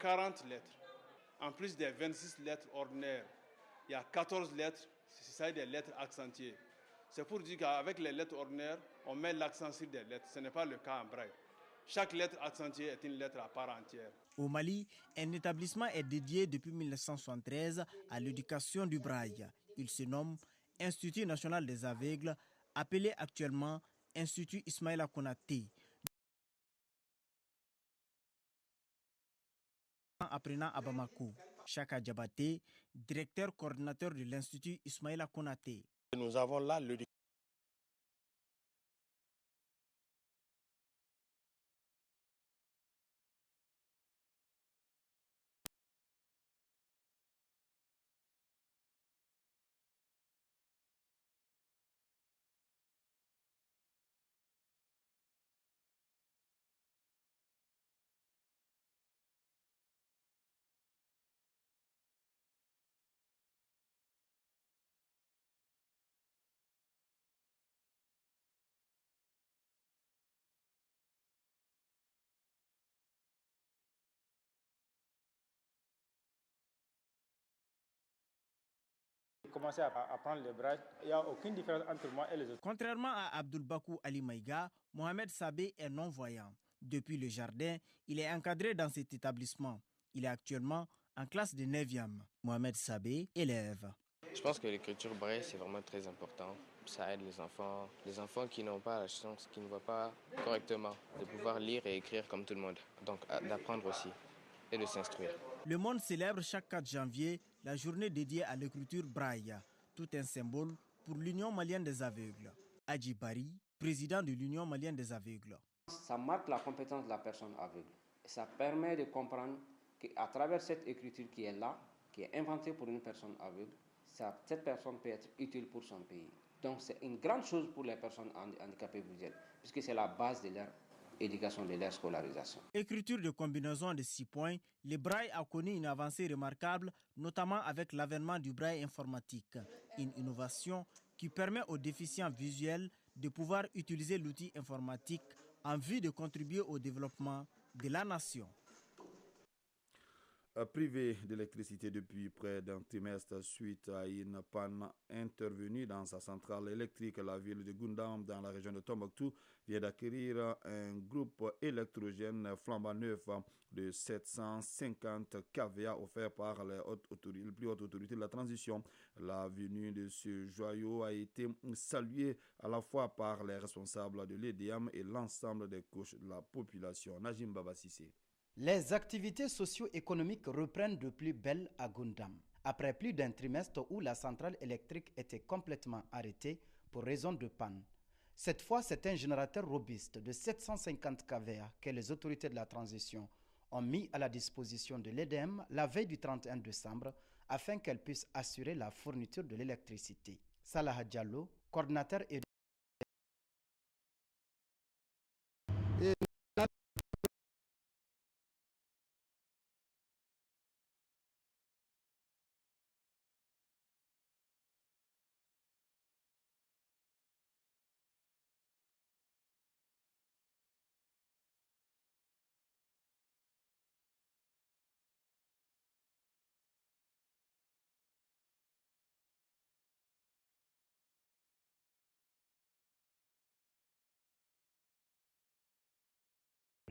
40 lettres. En plus des 26 lettres ordinaires, il y a 14 lettres, c'est des lettres accentuées. C'est pour dire qu'avec les lettres ordinaires, on met l'accent sur des lettres. Ce n'est pas le cas en braille. Chaque lettre accentuée est une lettre à part entière. Au Mali, un établissement est dédié depuis 1973 à l'éducation du braille. Il se nomme Institut national des aveugles, appelé actuellement Institut Ismaïla Konaté. Apprenant à Bamako, Chaka Diabaté, directeur coordinateur de l'Institut Ismaïla Konaté. Nous avons là l'éducation. Commencer à apprendre le braille, il n'y a aucune différence entre moi et les autres. Contrairement à Abdul Bakou Ali Maïga, Mohamed Sabé est non-voyant. Depuis le jardin, il est encadré dans cet établissement. Il est actuellement en classe de 9e. Mohamed Sabé, élève. Je pense que l'écriture braille, c'est vraiment très important. Ça aide les enfants qui n'ont pas la chance, qui ne voient pas correctement, de pouvoir lire et écrire comme tout le monde. Donc d'apprendre aussi et de s'instruire. Le monde célèbre chaque 4 janvier la journée dédiée à l'écriture braille, tout un symbole pour l'Union malienne des aveugles. Adji Bari, président de l'Union malienne des aveugles. Ça marque la compétence de la personne aveugle. Ça permet de comprendre qu'à travers cette écriture qui est là, qui est inventée pour une personne aveugle, cette personne peut être utile pour son pays. Donc c'est une grande chose pour les personnes handicapées visuelles, puisque c'est la base de leur éducation, de leur scolarisation. Écriture de combinaison de 6 points, le braille a connu une avancée remarquable, notamment avec l'avènement du braille informatique, une innovation qui permet aux déficients visuels de pouvoir utiliser l'outil informatique en vue de contribuer au développement de la nation. Privé d'électricité depuis près d'un trimestre suite à une panne intervenue dans sa centrale électrique, la ville de Goundam, dans la région de Tombouctou, vient d'acquérir un groupe électrogène flambant neuf de 750 kVA offert par les plus hautes autorités de la transition. La venue de ce joyau a été saluée à la fois par les responsables de l'EDM et l'ensemble des couches de la population. Najim Baba Sissé. Les activités socio-économiques reprennent de plus belle à Goundam. Après plus d'un trimestre où la centrale électrique était complètement arrêtée pour raison de panne. Cette fois, c'est un générateur robuste de 750 kVA que les autorités de la transition ont mis à la disposition de l'EDM la veille du 31 décembre afin qu'elle puisse assurer la fourniture de l'électricité. Salah Diallo, coordinateur et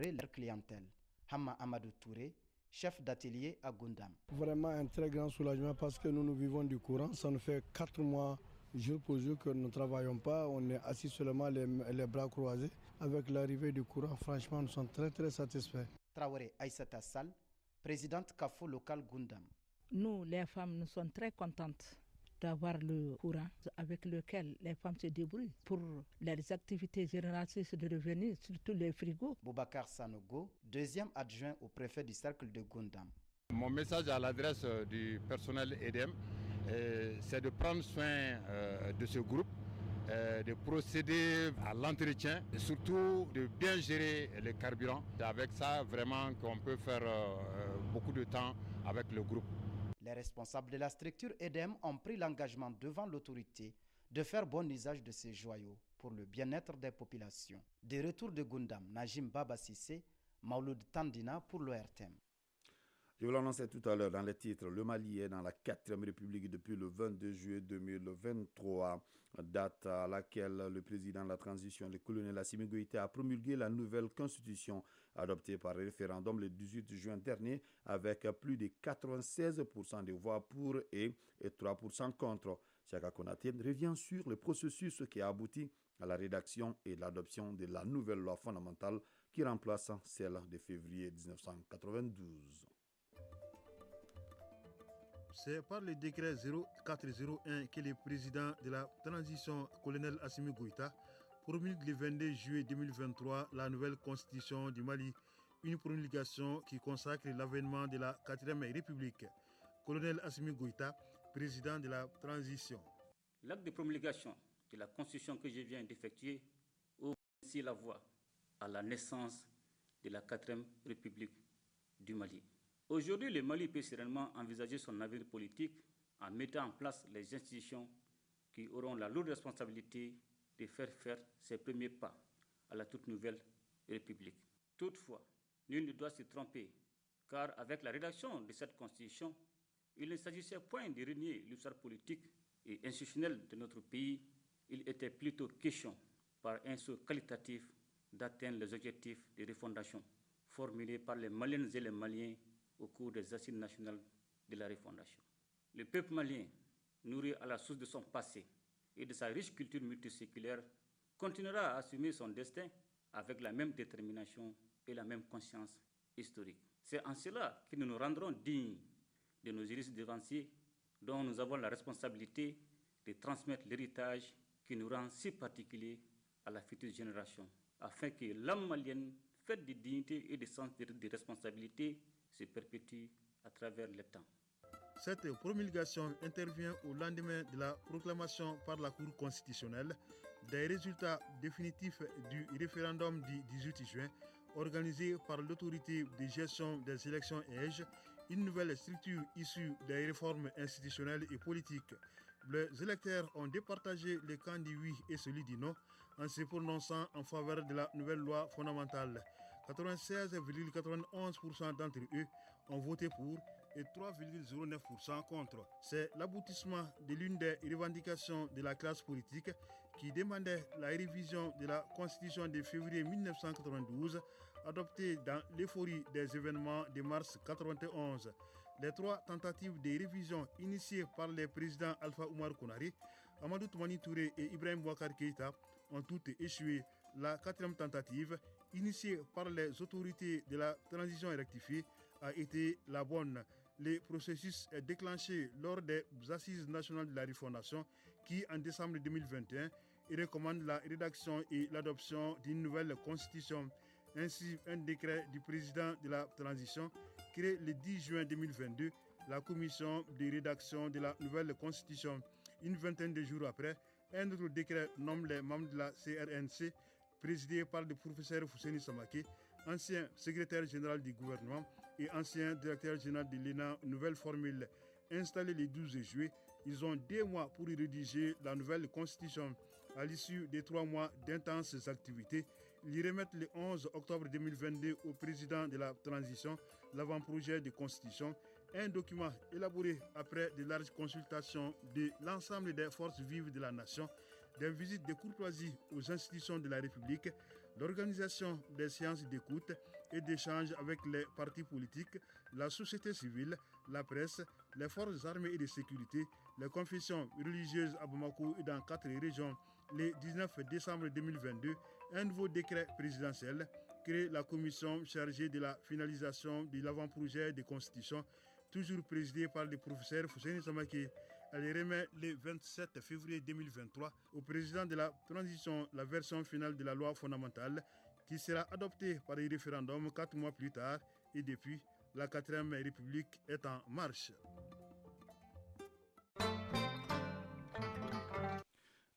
leur clientèle. Hamma Amadou Touré, chef d'atelier à Goundam. Vraiment un très grand soulagement parce que nous vivons du courant. Ça nous fait 4 mois jour pour jour que nous ne travaillons pas. On est assis seulement les bras croisés. Avec l'arrivée du courant, franchement, nous sommes très très satisfaits. Traoré Aïssata Sall, présidente CAFO local Goundam. Nous, les femmes, nous sommes très contentes d'avoir le courant avec lequel les femmes se débrouillent pour leurs activités génératrices de revenus, surtout les frigos. Boubacar Sanogo, deuxième adjoint au préfet du cercle de Goundam. Mon message à l'adresse du personnel EDM, c'est de prendre soin de ce groupe, de procéder à l'entretien et surtout de bien gérer les carburants. C'est avec ça vraiment qu'on peut faire beaucoup de temps avec le groupe. Les responsables de la structure EDM ont pris l'engagement devant l'autorité de faire bon usage de ces joyaux pour le bien-être des populations. De retour de Goundam, Najim Baba Sissé, Mauloud Tandina pour l'ORTM. Je vous l'annonçais tout à l'heure dans les titres. Le Mali est dans la 4e République depuis le 22 juillet 2023, date à laquelle le président de la transition, le colonel Assimi Goïta, a promulgué la nouvelle constitution adoptée par référendum le 18 juin dernier avec plus de 96% des voix pour et 3% contre. Chaka Konaté revient sur le processus qui a abouti à la rédaction et l'adoption de la nouvelle loi fondamentale qui remplace celle de février 1992. C'est par le décret 0401 que le président de la transition, colonel Assimi Goïta, promulgue le 22 juillet 2023 la nouvelle constitution du Mali, une promulgation qui consacre l'avènement de la 4e République. Colonel Assimi Goïta, président de la transition. L'acte de promulgation de la constitution que je viens d'effectuer ouvre ainsi la voie à la naissance de la 4e République du Mali. Aujourd'hui, le Mali peut sereinement envisager son avenir politique en mettant en place les institutions qui auront la lourde responsabilité de faire ses premiers pas à la toute nouvelle République. Toutefois, nul ne doit se tromper, car avec la rédaction de cette constitution, il ne s'agissait point de renier l'histoire politique et institutionnelle de notre pays. Il était plutôt question, par un saut qualitatif, d'atteindre les objectifs de refondation formulés par les Maliennes et les Maliens au cours des assises nationales de la refondation. Le peuple malien, nourri à la source de son passé et de sa riche culture multiséculaire, continuera à assumer son destin avec la même détermination et la même conscience historique. C'est en cela que nous nous rendrons dignes de nos illustres devanciers, dont nous avons la responsabilité de transmettre l'héritage qui nous rend si particulier à la future génération, afin que l'âme malienne, faite de dignité et de sens de responsabilité, se perpétue à travers le temps. Cette promulgation intervient au lendemain de la proclamation par la Cour constitutionnelle des résultats définitifs du référendum du 18 juin organisé par l'autorité de gestion des élections EGE, une nouvelle structure issue des réformes institutionnelles et politiques. Les électeurs ont départagé le camp du oui et celui du non en se prononçant en faveur de la nouvelle loi fondamentale. 96,91% d'entre eux ont voté pour et 3,09% contre. C'est l'aboutissement de l'une des revendications de la classe politique qui demandait la révision de la Constitution de février 1992, adoptée dans l'euphorie des événements de mars 1991. Les 3 tentatives de révision initiées par les présidents Alpha Oumar Konaré, Amadou Toumani Touré et Ibrahim Boubacar Keïta ont toutes échoué. La 4e tentative, initiée par les autorités de la transition rectifiée, a été la bonne. Le processus est déclenché lors des assises nationales de la refondation qui, en décembre 2021, recommandent la rédaction et l'adoption d'une nouvelle constitution. Ainsi, un décret du président de la transition crée le 10 juin 2022 la commission de rédaction de la nouvelle constitution. Une vingtaine de jours après, un autre décret nomme les membres de la CRNC, présidé par le professeur Fousséni Samake, ancien secrétaire général du gouvernement et ancien directeur général de l'ENA, nouvelle formule. Installés le 12 juillet, ils ont 2 mois pour rédiger la nouvelle constitution. À l'issue des 3 mois d'intenses activités, ils remettent le 11 octobre 2022 au président de la transition l'avant-projet de constitution, un document élaboré après de larges consultations de l'ensemble des forces vives de la nation, des visites de courtoisie aux institutions de la République, l'organisation des séances d'écoute et d'échange avec les partis politiques, la société civile, la presse, les forces armées et de sécurité, les confessions religieuses à Bamako et dans 4 régions. Le 19 décembre 2022, un nouveau décret présidentiel crée la commission chargée de la finalisation de l'avant-projet de constitution, toujours présidée par le professeur Fousséni Samake. Elle remet le 27 février 2023 au président de la transition la version finale de la loi fondamentale qui sera adoptée par le référendum 4 mois plus tard et depuis, la 4e République est en marche.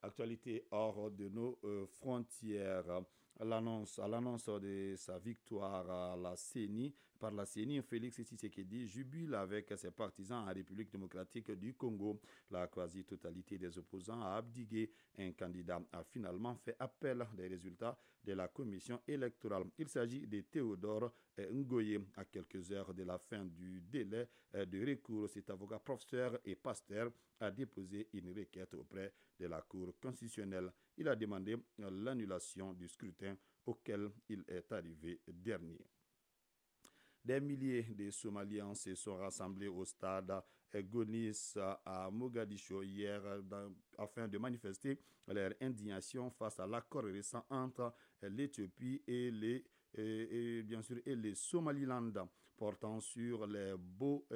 Actualité hors de nos frontières. À l'annonce de sa victoire à la CENI par la CENI, Félix Tshisekedi jubile avec ses partisans en République démocratique du Congo. La quasi-totalité des opposants a abdigué. Un candidat a finalement fait appel des résultats de la commission électorale. Il s'agit de Théodore Ngoye. À quelques heures de la fin du délai de recours, cet avocat professeur et pasteur a déposé une requête auprès de la Cour constitutionnelle. Il a demandé l'annulation du scrutin auquel il est arrivé dernier. Des milliers de Somaliens se sont rassemblés au stade Gonis à Mogadiscio hier afin de manifester leur indignation face à l'accord récent entre l'Éthiopie et les Somaliland portant sur les baux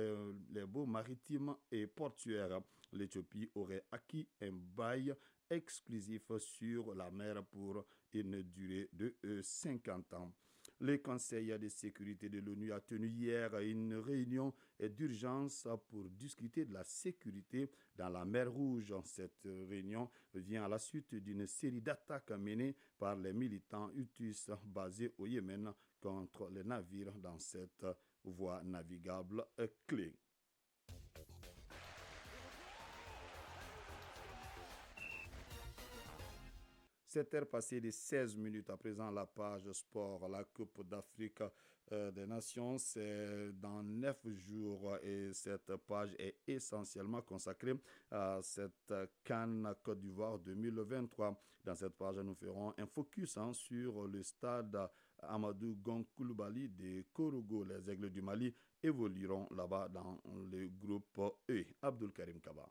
maritimes et portuaires. L'Éthiopie aurait acquis un bail exclusif sur la mer pour une durée de 50 ans. Le Conseil de sécurité de l'ONU a tenu hier une réunion d'urgence pour discuter de la sécurité dans la mer Rouge. Cette réunion vient à la suite d'une série d'attaques menées par les militants Houthis basés au Yémen contre les navires dans cette voie navigable clé. 7h passées de 16 minutes à présent, la page sport, la Coupe d'Afrique des Nations, c'est dans 9 jours et cette page est essentiellement consacrée à cette CAN Côte d'Ivoire 2023. Dans cette page, nous ferons un focus sur le stade Amadou Gon Coulibaly de Korogo. Les Aigles du Mali évolueront là-bas dans le groupe E. Abdul Karim Kaba.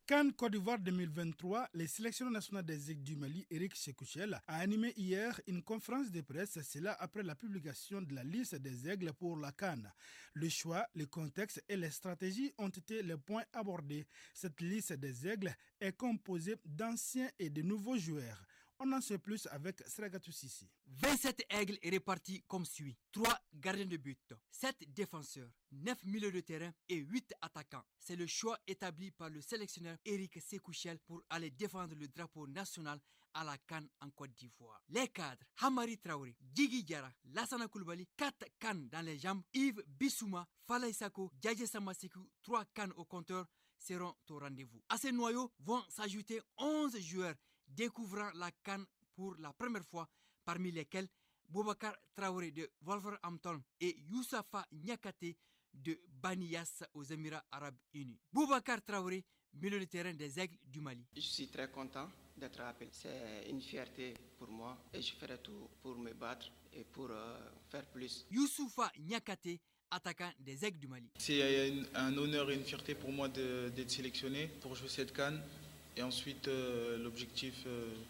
CAN Côte d'Ivoire 2023, le sélectionneur national des Aigles du Mali, Eric Sekouchel, a animé hier une conférence de presse, cela après la publication de la liste des Aigles pour la CAN. Le choix, le contexte et les stratégies ont été les points abordés. Cette liste des Aigles est composée d'anciens et de nouveaux joueurs. On en sait plus avec Sragatou Sissi. 27 aigles est répartis comme suit. 3 gardiens de but, 7 défenseurs, 9 milieux de terrain et 8 attaquants. C'est le choix établi par le sélectionneur Eric Sekouchel pour aller défendre le drapeau national à la CAN en Côte d'Ivoire. Les cadres, Hamari Traoré, Djigui Diarra, Lassana Coulibaly, 4 CAN dans les jambes, Yves Bissouma, Falaye Sako, Djadje Samasekou, 3 CAN au compteur seront au rendez-vous. À ces noyaux vont s'ajouter 11 joueurs découvrant la CAN pour la première fois, parmi lesquels Boubacar Traoré de Wolverhampton et Youssafa Niakate de Baniyas aux Émirats Arabes Unis. Boubacar Traoré, milieu de terrain des Aigles du Mali. Je suis très content d'être appelé. C'est une fierté pour moi et je ferai tout pour me battre et pour faire plus. Youssafa Niakate, attaquant des Aigles du Mali. C'est un honneur et une fierté pour moi d'être sélectionné pour jouer cette CAN. Et ensuite, l'objectif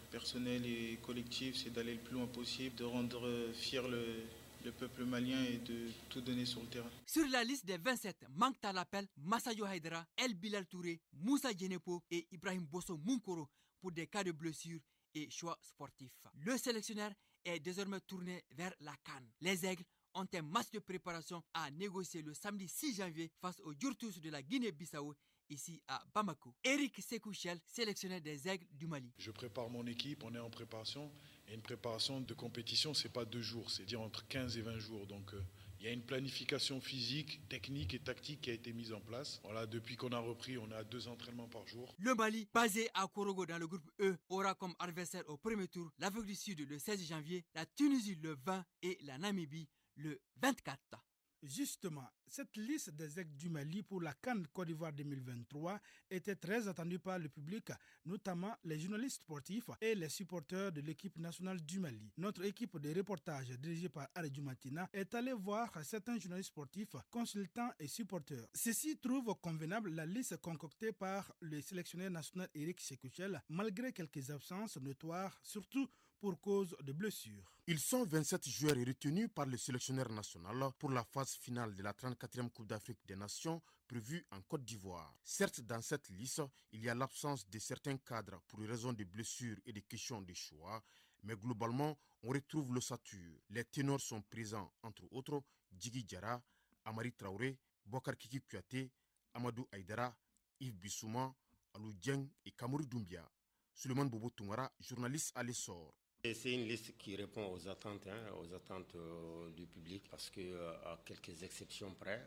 personnel et collectif, c'est d'aller le plus loin possible, de rendre fier le peuple malien et de tout donner sur le terrain. Sur la liste des 27, manquent à l'appel Massadio Haïdara, El Bilal Touré, Moussa Djenepo et Ibrahim Bosso Munkoro pour des cas de blessures et choix sportifs. Le sélectionneur est désormais tourné vers la CAN. Les Aigles ont un match de préparation à négocier le samedi 6 janvier face aux Djurtous de la Guinée-Bissau, ici à Bamako. Eric Sekouchel, sélectionneur des Aigles du Mali. Je prépare mon équipe, on est en préparation. Et une préparation de compétition, c'est pas 2 jours, c'est dire entre 15 et 20 jours. Donc il y a une planification physique, technique et tactique qui a été mise en place. Voilà, depuis qu'on a repris, on a 2 entraînements par jour. Le Mali, basé à Korogo dans le groupe E, aura comme adversaire au premier tour l'Afrique du Sud le 16 janvier, la Tunisie le 20 et la Namibie le 24. Justement, cette liste des Aigles du Mali pour la CAN Côte d'Ivoire 2023 était très attendue par le public, notamment les journalistes sportifs et les supporters de l'équipe nationale du Mali. Notre équipe de reportage dirigée par Aridou Matina est allée voir certains journalistes sportifs, consultants et supporters. Ceux-ci trouvent convenable la liste concoctée par le sélectionneur national Eric Sekouchel, malgré quelques absences notoires, surtout pour cause de blessures. Ils sont 27 joueurs retenus par le sélectionneur national pour la phase finale de la 34e Coupe d'Afrique des Nations prévue en Côte d'Ivoire. Certes, dans cette liste, il y a l'absence de certains cadres pour raison de blessures et de questions de choix, mais globalement, on retrouve l'ossature. Les ténors sont présents, entre autres, Djigui Diarra, Hamari Traoré, Bokar Kiki Kouyaté, Amadou Haïdara, Yves Bissouma, Alou Dieng et Kamuru Doumbia. Suleiman Bobo Toungara, journaliste à l'essor. Et c'est une liste qui répond aux attentes du public parce qu'à quelques exceptions près,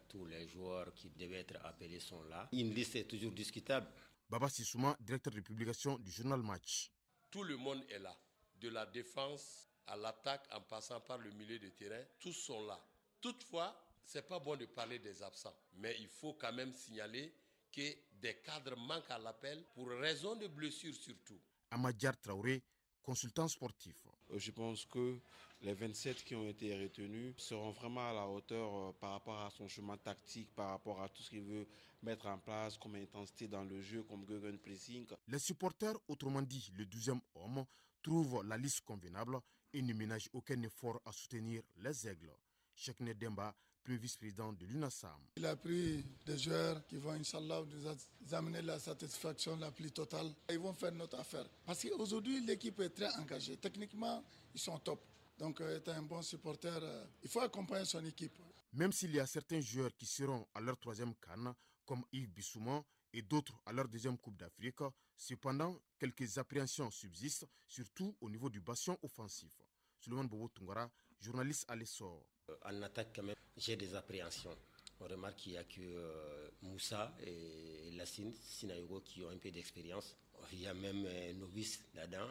tous les joueurs qui devaient être appelés sont là. Une liste est toujours discutable. Baba Sissouma, directeur de publication du journal Match. Tout le monde est là, de la défense à l'attaque en passant par le milieu de terrain, tous sont là. Toutefois, c'est pas bon de parler des absents, mais il faut quand même signaler que des cadres manquent à l'appel pour raison de blessures surtout. Amadjar Traoré, consultant sportif. Je pense que les 27 qui ont été retenus seront vraiment à la hauteur par rapport à son chemin tactique, par rapport à tout ce qu'il veut mettre en place comme intensité dans le jeu, comme gegenpressing. Les supporters, autrement dit le 12e homme, trouvent la liste convenable et ne ménagent aucun effort à soutenir les Aigles. Chekne Demba, premier vice-président de l'UNASAM. Il a pris des joueurs qui vont, Inch'Allah, nous amener la satisfaction la plus totale. Ils vont faire notre affaire. Parce qu'aujourd'hui, l'équipe est très engagée. Techniquement, ils sont top. Donc, étant un bon supporter, il faut accompagner son équipe. Même s'il y a certains joueurs qui seront à leur 3e CAN, comme Yves Bissouma, et d'autres à leur 2e Coupe d'Afrique, cependant, quelques appréhensions subsistent, surtout au niveau du bastion offensif. Suleiman Bobo Tungara, journaliste à l'essor. En attaque, quand même, j'ai des appréhensions. On remarque qu'il n'y a que Moussa et Lassine Sinayogo qui ont un peu d'expérience. Il y a même un novice là-dedans,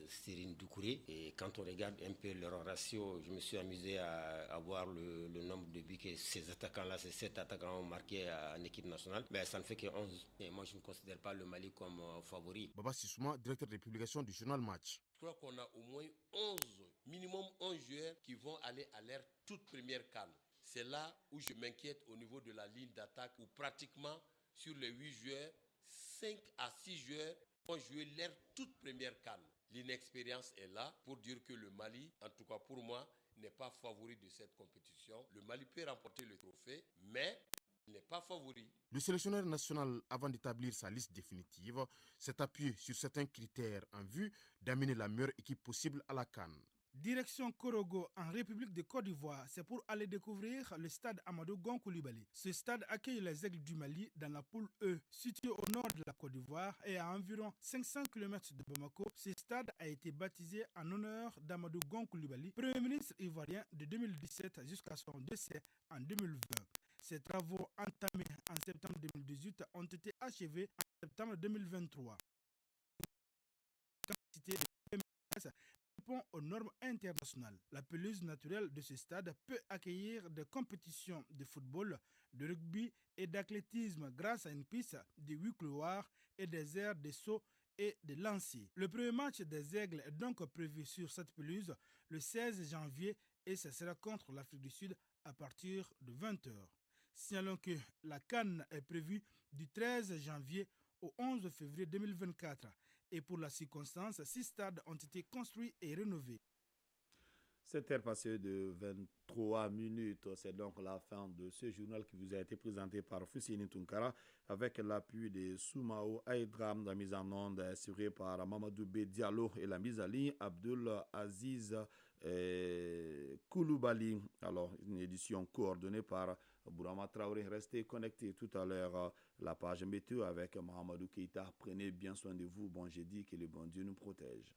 Cyrine Doucouré. Et quand on regarde un peu leur ratio, je me suis amusé à voir le nombre de buts que ces attaquants-là, ces 7 attaquants ont marqué en équipe nationale. Mais ça ne fait que 11. Et moi, je ne considère pas le Mali comme favori. Baba Sissouma, directeur de publication du journal Match. Je crois qu'on a au moins 11, minimum 11 joueurs qui vont aller à leur toute première CAN. C'est là où je m'inquiète au niveau de la ligne d'attaque où pratiquement sur les 8 joueurs, 5 à 6 joueurs vont jouer leur toute première CAN. L'inexpérience est là pour dire que le Mali, en tout cas pour moi, n'est pas favori de cette compétition. Le Mali peut remporter le trophée, mais il n'est pas favori. Le sélectionneur national, avant d'établir sa liste définitive, s'est appuyé sur certains critères en vue d'amener la meilleure équipe possible à la CAN. Direction Korogo en République de Côte d'Ivoire, c'est pour aller découvrir le stade Amadou Gon Coulibaly. Ce stade accueille les Aigles du Mali dans la poule E, située au nord de la Côte d'Ivoire et à environ 500 km de Bamako. Ce stade a été baptisé en honneur d'Amadou Gon Coulibaly, Premier ministre ivoirien de 2017 jusqu'à son décès en 2020. Ces travaux entamés en septembre 2018 ont été achevés en septembre 2023. La capacité de PMS répond aux normes internationales. La pelouse naturelle de ce stade peut accueillir des compétitions de football, de rugby et d'athlétisme grâce à une piste de 8 couloirs et des aires de saut et de lancer. Le premier match des Aigles est donc prévu sur cette pelouse le 16 janvier et ce sera contre l'Afrique du Sud à partir de 20h. Signalons que la CAN est prévue du 13 janvier au 11 février 2024 et pour la circonstance, 6 stades ont été construits et rénovés. 7h passées de 23 minutes, c'est donc la fin de ce journal qui vous a été présenté par Foussini Tunkara avec l'appui de Soumao Aïdra, la mise en onde assurée par Mamadou B. Diallo et la mise à ligne Abdul Aziz Koulibaly. Alors, une édition coordonnée par Bourama Traoré. Restez connectés tout à l'heure la page météo avec Mohamedou Keïta. Prenez bien soin de vous. Bon jeudi, que le bon Dieu nous protège.